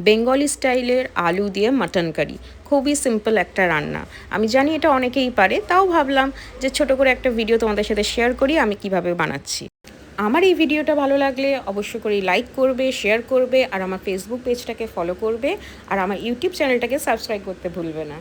Bengali স্টাইলের আলু দিয়ে মাটন কারি। খুবই সিম্পল একটা রান্না। আমি জানি এটা অনেকেই পারে, তাও ভাবলাম যে ছোট করে একটা ভিডিও তোমাদের সাথে শেয়ার করি আমি কিভাবে বানাচ্ছি। আমার এই ভিডিওটা ভালো লাগলে অবশ্যই করে লাইক করবে, শেয়ার করবে আর আমার ফেসবুক পেজটাকে ফলো করবে আর আমার ইউটিউব চ্যানেলটাকে সাবস্ক্রাইব করতে ভুলবে না।